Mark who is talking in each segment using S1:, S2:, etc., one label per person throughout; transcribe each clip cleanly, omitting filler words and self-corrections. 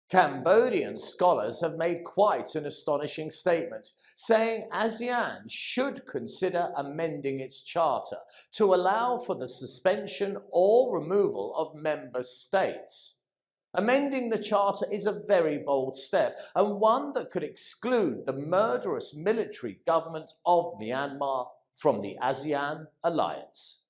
S1: Cambodian scholars have made quite an astonishing statement, saying ASEAN should consider amending its charter to allow for the suspension or removal of member states. Amending the charter is a very bold step, and one that could exclude the murderous military government of Myanmar from the ASEAN alliance.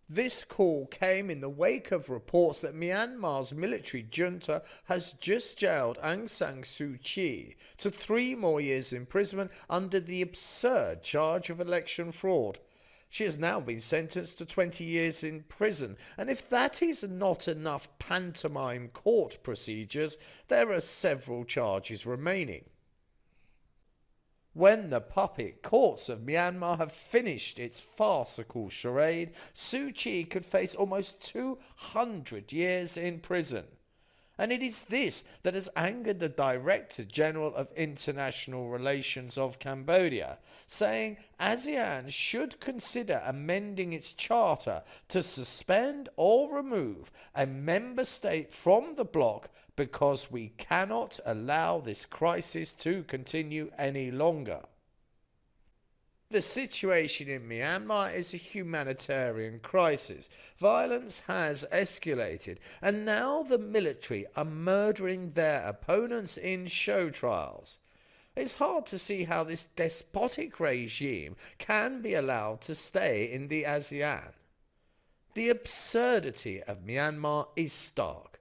S2: This call came in the wake of reports that Myanmar's military junta has just jailed Aung San Suu Kyi to 3 more years imprisonment under the absurd charge of election fraud. She has now been sentenced to 20 years in prison, and if that is not enough pantomime court procedures, there are several charges remaining. When the puppet courts of Myanmar have finished its farcical charade, Suu Kyi could face almost 200 years in prison. And it is this that has angered the Director General of International Relations of Cambodia, saying ASEAN should consider amending its charter to suspend or remove a member state from the bloc because we cannot allow this crisis to continue any longer. The situation in Myanmar is a humanitarian crisis. Violence has escalated, and now the military are murdering their opponents in show trials. It's hard to see how this despotic regime can be allowed to stay in the ASEAN. The absurdity of Myanmar is stark.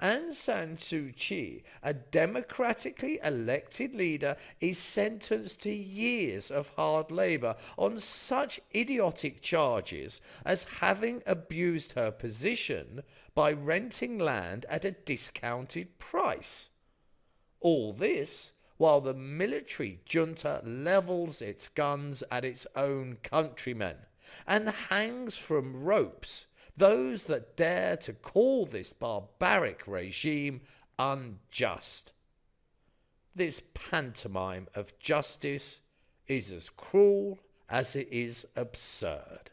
S2: Aung San Suu Kyi, a democratically elected leader, is sentenced to years of hard labour on such idiotic charges as having abused her position by renting land at a discounted price. All this while the military junta levels its guns at its own countrymen and hangs from ropes those that dare to call this barbaric regime unjust. This pantomime of justice is as cruel as it is absurd.